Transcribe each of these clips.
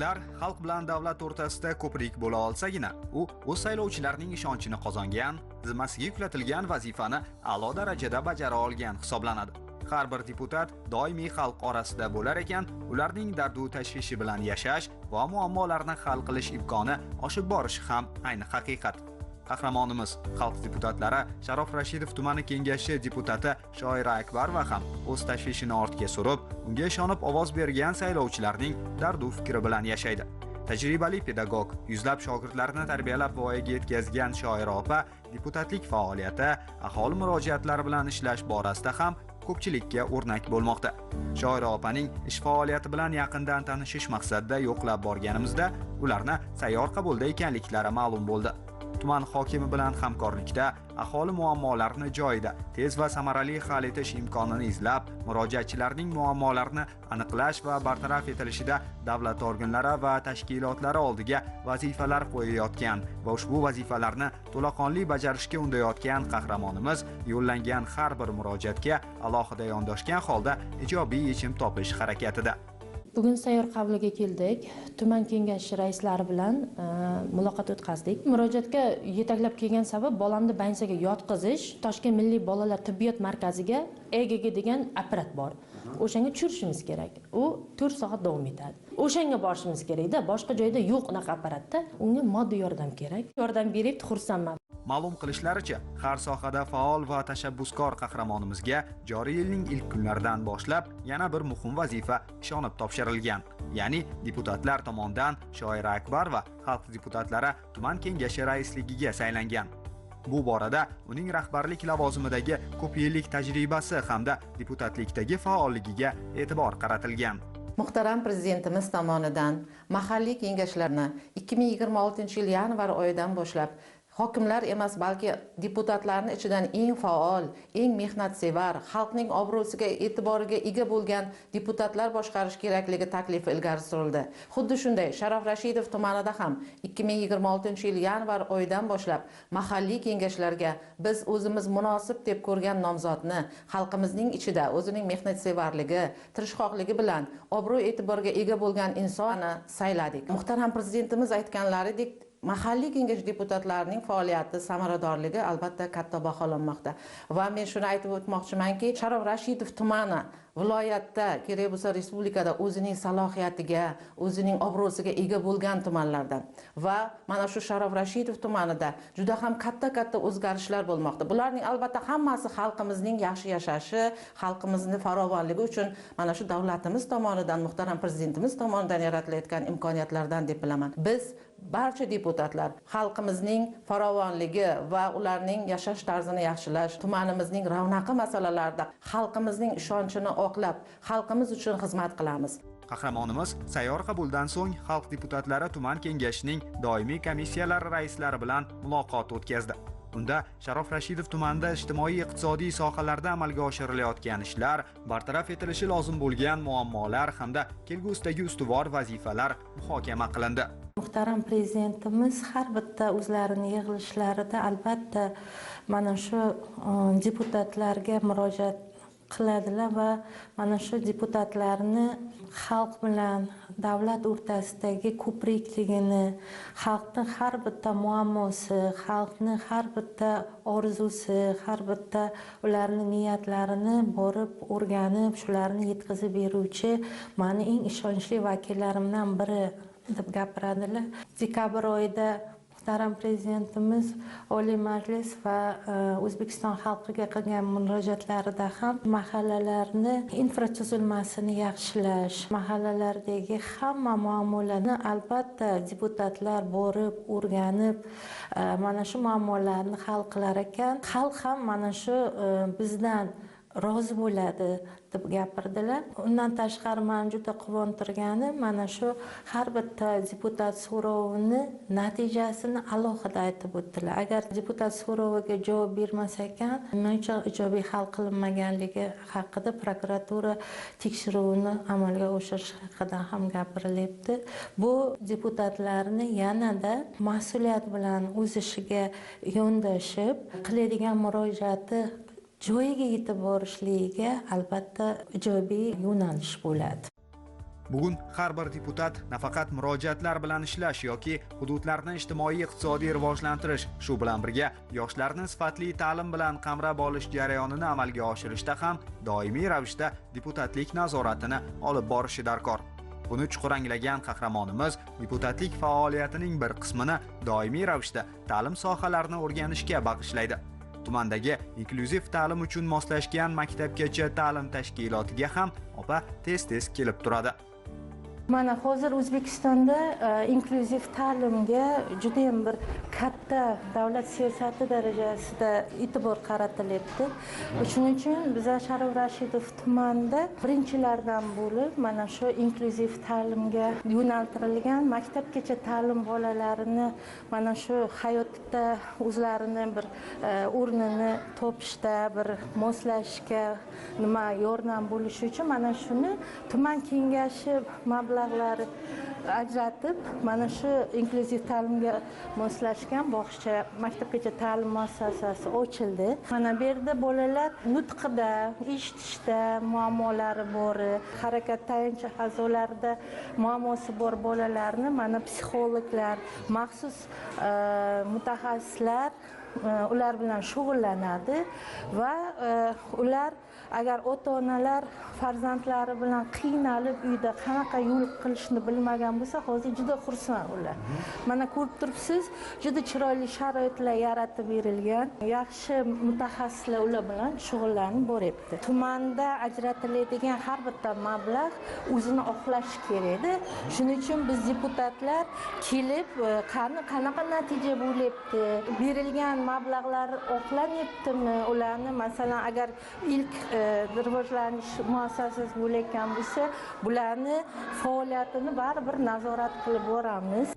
Deputatlar xalq bilan davlat o'rtasida ko'prik bo'la olsagina, u o'z saylovchilarining ishonchini qozongan, zimmasiga yuklatilgan vazifani a'lo darajada bajara olgan hisoblanadi. Har bir deputat doimiy xalq orasida bo'lar ekan, ularning dardu tashvishi bilan yashash va muammolarni hal qilish imkoni oshib borishi ham ayni haqiqat. Qahramonimiz xalq deputatlari Sharof Rashidov tumani kengashi deputati Shoira Akbarova ham o'z tashvishini ortga surib, unga ishonib ovoz bergan saylovchilarning dardu fikri bilan yashaydi. Tajribali pedagog, yuzlab shogirdlarni tarbiyalab voyaga yetkazgan Shoira opa deputatlik faoliyati, aholi murojaatlari bilan ishlash borasida ham ko'pchilikka o'rnak bo'lmoqda. Shoira opaning ish faoliyati bilan yaqindan tanishish maqsadida yo'qlab borganimizda, ularni sayyor qabulda ekanliklari ma'lum bo'ldi. Tuman hokimi bilan hamkorlikda aholi muammolarini joyida tez va samarali hal etish imkonini izlab, murojaatchilarning muammolarini aniqlash va bartaraf etilishida davlat organlari va tashkilotlari oldiga vazifalar qo'yayotgan va ushbu vazifalarni to'laqonli bajarishga undayotgan qahramonimiz yo'llangan har bir murojaatga alohida yondoshgan holda ijobiy yechim topish harakatida. Bugun sayyor qabulga keldik. Tuman kengashi raislari bilan muloqot o'tkazdik. Murojaatga yetaklab kelgan sabab bolamni bansaga yotqizish, Toshkent milliy bolalar tibbiyot markaziga EGG degan apparat bor. O'shanga tushirishimiz kerak. U 4 soat davom etadi. O'shanga borishimiz kerak-da, boshqa joyda yo'q unaqa apparatda. Unga moddiy yordam kerak. Yordam berib xursandman. Ma'lum qilishlaricha, har sohada faol va tashabbuskor qahramonimizga joriy yilning ilk kunlaridan boshlab yana bir muhim vazifa ishonib topshirilgan. Ya'ni deputatlar tomonidan Shoira Akbarova xalq deputatlari tuman kengashi raisligiga saylangan. Bu borada uning rahbarlik lavozimidagi ko'p yillik tajribasi hamda deputatlikdagi faolligiga e'tibor qaratilgan. Muhtaram prezidentimiz tomonidan mahalliy kengashlarni 2026-yil yanvar oyidan boshlab hokimlar emas, balki deputatlarning ichidan eng faol, eng mehnatsevar, xalqning obro'siga, e'tiboriga ega bo'lgan deputatlar boshqarish kerakligi taklifi ilgari surildi. Xuddi shunday Sharof Rashidov tumanida ham 2026-yil yanvar oyidan boshlab mahalliy kengashlarga biz o'zimiz munosib deb ko'rgan nomzodni xalqimizning ichida o'zining mehnatsevarligi, tirishqoqligi bilan obro' e'tiboriga ega bo'lgan insonni sayladik. Muhtaram prezidentimiz aytganlaridek, mahalliy kengash deputatlarining faoliyati, samaradorligi albatta katta baholanmoqda. Va men shuni aytib o'tmoqchimanki, Sharof Rashidov tumani viloyatda, kerak bo'lsa respublikada o'zining salohiyatiga, o'zining obro'siga ega bo'lgan tumanlardan. Va mana shu Sharof Rashidov tumanida juda ham katta o'zgarishlar bo'lmoqda. Bularning albatta hammasi xalqimizning yaxshi yashashi, xalqimizning farovonligi uchun mana shu davlatimiz tomonidan, muhtaram prezidentimiz tomonidan yaratilayotgan imkoniyatlardan deb bilaman. Biz barcha deputatlar xalqimizning farovonligi va ularning yashash tarzini yaxshilash, tumanimizning ravnaqi masalalarida xalqimizning ishonchini oqlab, xalqimiz uchun xizmat qilamiz. Qahramonimiz sayyor qabuldan so'ng xalq deputatlari tuman kengashining doimiy komissiyalari raislari bilan muloqot o'tkazdi. Unda Sharof Rashidov tumanida ijtimoiy-iqtisodiy sohalarda amalga oshirilayotgan ishlar, bartaraf etilishi lozim bo'lgan muammolar hamda kelgusidagi ustuvor vazifalar muhokama qilindi. Muhtaram prezidentimiz har bitta o'zlarining yig'ilishlarida albatta mana shu deputatlarga murojaat qiladilar va mana shu deputatlarni xalq bilan davlat o'rtasidagi ko'prikligini, xalqning har bitta muammosi, xalqning har bitta orzusi, har bitta ularning niyatlarini borib o'rganib, shularni yetkazib beruvchi meni eng ishonchli vakillarimdan biri deb gapiradilar. Dekabr oyida muhtaram prezidentimiz Oliy Majlis va O'zbekiston xalqiga qilgan murojaatlarida ham mahallalarni infratuzilmasini yaxshilash, mahallalardagi hamma muammolarni albatta deputatlar borib o'rganib, mana shu muammolarni hal qilar ekan. Xalq ham mana shu bizdan rozi bo'ladi deb gapirdilar. Undan tashqari meni juda quvontirgani mana shu har bitta deputat so'rovini natijasini alohida aytib o'tdilar. Agar deputat so'roviga javob bermas ekan, nima uchun ijobiy hal qilinmaganligi haqida prokuratura tekshiruvini amalga oshirish haqida ham gapirilyapti. Bu deputatlarni yanada mas'uliyat bilan o'z ishiga yondashib, qiladigan murojaati joyiga yetib borishligiga albatta ijobiy yo'nalish bo'ladi. Bugun har bir deputat nafaqat murojaatlar bilan ishlash yoki hududlarni ijtimoiy-iqtisodiy rivojlantirish, shu bilan birga yoshlarni sifatli ta'lim bilan qamrab olish jarayonini amalga oshirishda ham doimiy ravishda deputatlik nazoratini olib borishi darkor. Buni chuqur anglagan qahramonimiz deputatlik faoliyatining bir qismini doimiy ravishda ta'lim sohalarini o'rganishga bag'ishlaydi. Tumandagi inklyuziv ta'lim uchun moslashgan maktabgacha ta'lim tashkilotiga ham opa tez-tez kelib turadi. Mana hozir O'zbekistonda inklyuziv ta'limga juda ham bir katta davlat siyosati darajasida e'tibor qaratilyapti. Shuning uchun biz Sharof Rashidov tumanida birinchilardan bo'lib mana shu inklyuziv ta'limga yo'naltirilgan maktabgacha ta'lim bolalarini mana shu hayotda o'zlarini bir o'rnini topishda, bir moslashga nima yordam bo'lishi uchun mana shuni tuman kengashi mablag'lari ajratib, mana shu inklyuziv ta'limga moslashgan bog'cha maktabgacha ta'lim muassasasi ochildi. Mana bu yerda bolalar nutqida, eshitishda muammolari bor, harakat tayanch a'zolarida muammosi bor bolalarni mana psixologlar, maxsus mutaxassislar ular bilan shug'ullanadi va ular agar ota-onalar farzandlari bilan qiynalib uyda qanaqa yo'l qilishni bilmagan bo'lsa, hozir juda xursand ular. Mana ko'rib turibsiz, juda chiroyli sharoitlar yaratib berilgan, yaxshi mutaxassislar ular bilan shug'ullanib boryapti. Tumanda ajratiladigan har bitta mablag' o'zini oqlashi kerak-da. Shuning uchun biz deputatlar kelib, qanaqa natija bo'lyapti, berilgan mablag'lar oqlanyaptimi, ularni masalan agar ilk rivojlanish muassasasi bo'layotgan bo'lsa, bularni faoliyatini baribir nazorat qilib boramiz.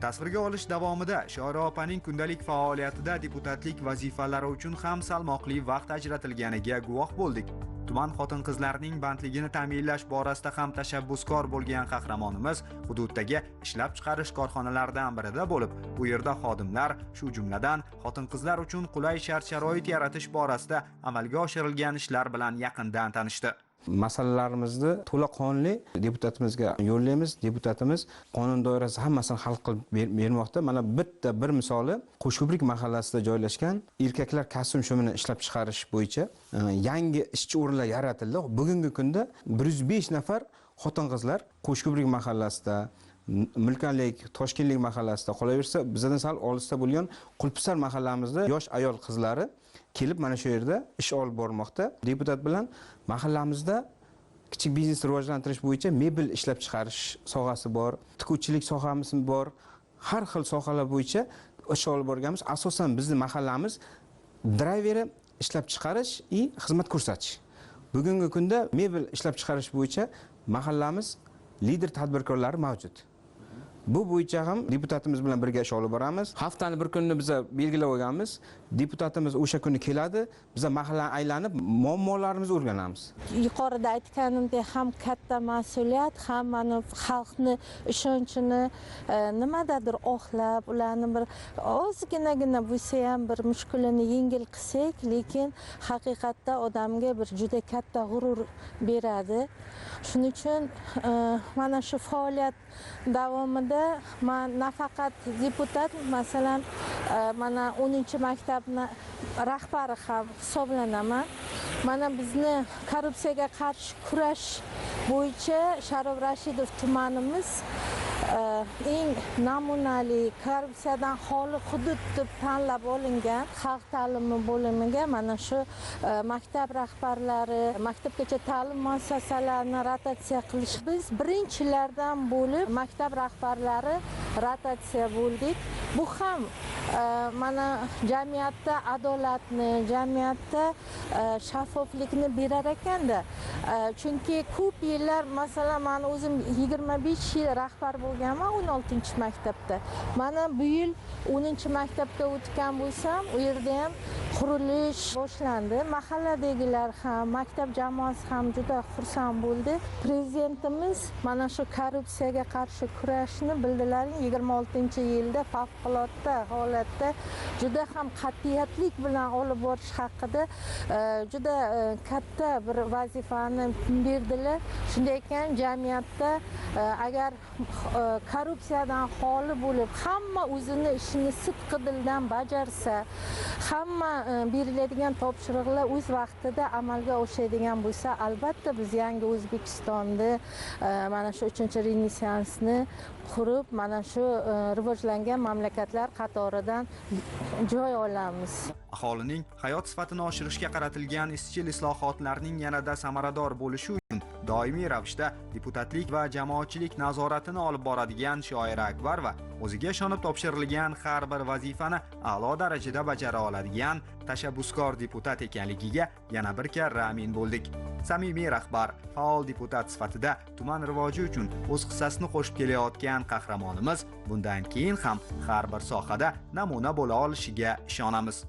Tasvirga olish davomida Shoira opaning kundalik faoliyatida deputatlik vazifalari uchun ham salmoqli vaqt ajratilganiga guvoh bo'ldik. Tuman xotin-qizlarning bandligini ta'minlash borasida ham tashabbuskor bo'lgan qahramonimiz hududdagi ishlab chiqarish korxonalaridan birida bo'lib, bu yerda xodimlar, shu jumladan xotin-qizlar uchun qulay shart-sharoit yaratish borasida amalga oshirilgan ishlar bilan yaqindan tanishdi. Masalalarimizni to'la qonunli deputatimizga yo'llaymiz. Deputatimiz qonun doirasida hammasini hal qilib bermoqda. Mana bir misoli Qo'shko'prik mahallasida joylashgan erkaklar kostyum shumini ishlab chiqarish bo'yicha yangi ishchi o'rinlar yaratildi. Bugungi kunda 105 nafar xotin-qizlar Qo'shko'prik mahallasida, Mulkanlik, Toshkentlik mahallasida qolaversa, bizdan sal olisda bo'lgan Qulpisar mahallamizda yosh ayol qizlari kelib mana shu yerda ish olib bormoqda. Deputat bilan mahallamizda kichik biznesni rivojlantirish bo'yicha mebel ishlab chiqarish sohasi bor, tikuvchilik sohamiz bor. Har xil sohalar bo'yicha ish olib borganmiz. Asosan bizning mahallamiz drayveri ishlab chiqarish va xizmat ko'rsatish. Bugungi kunda mebel ishlab chiqarish bo'yicha mahallamiz lider tadbirkorlari mavjud. Bu bo'yicha ham deputatimiz bilan birga ish olib boramiz. Haftani bir kunni biz belgilab olganmiz. Deputatimiz o'sha kuni keladi, biz mahallani aylanib muammolarimizni o'rganamiz. Yuqorida aytganimdek ham katta mas'uliyat, ham mana xalqni ishonchini nimadadir oqlab, ularni bir ozginagina bo'lsa ham bir mushkulini yengil qilsak, lekin haqiqatda odamga bir juda katta g'urur beradi. Shuning uchun mana shu faoliyat davomida men nafaqat deputat, masalan, mana 10-maktabni rahbari ham hisoblanaman. Mana bizni korrupsiyaga qarshi kurash bo'yicha Sharof Rashidov tumanimiz eng namunali, korrupsiyadan xoli hudud deb tanlab olingan xalq ta'limi bo'limiga mana shu maktab rahbarlari, maktabgacha ta'lim muassasalarini rotatsiya qilish. Biz birinchilardan bo'lib maktab rahbarlari rotatsiya bo'ldik. Bu ham mana jamiyatda adolatni, jamiyatda shaffoflikni berar ekanda. Chunki ko'p yillar, masalan, men o'zim 25 yil rahbar o'qiganman 16-maktabda. Mana bu yil 10-maktabga o'tgan bo'lsam, u yerda ham qurilish boshlandi. Mahalladagilar ham, maktab jamoasi ham juda xursand bo'ldi. Prezidentimiz mana shu korrupsiyaga qarshi kurashni bildilaring 26-yilda favqulodda holatda juda ham qat'iyatlik bilan olib borish haqida juda katta bir vazifani berdilar. Shunday ekan jamiyatda agar korrupsiyadan xoli bo'lib, hamma o'zini ishini sidqi dildan bajarsa, hamma beriladigan topshiriqlar o'z vaqtida amalga oshadigan bo'lsa, albatta biz yangi O'zbekistonni mana shu 3-renessansni qurib, mana shu rivojlangan mamlakatlar qatoridan joy olamiz. Aholining hayot sifatini oshirishga qaratilgan izchil islohotlarning yanada samarador bo'lishi uchun doimiy ravishda deputatlik va jamoatchilik nazoratini olib boradigan Shoira Akbar va o'ziga ishonib topshirilgan har bir vazifani a'lo darajada bajara oladigan tashabbuskor deputat ekanligiga yana bir karra amin bo'ldik. Samimiy rahbar, faol deputat sifatida tuman rivoji uchun o'z hissasini qo'shib kelayotgan qahramonimiz bundan keyin ham har bir sohada namuna bo'la olishiga ishonamiz.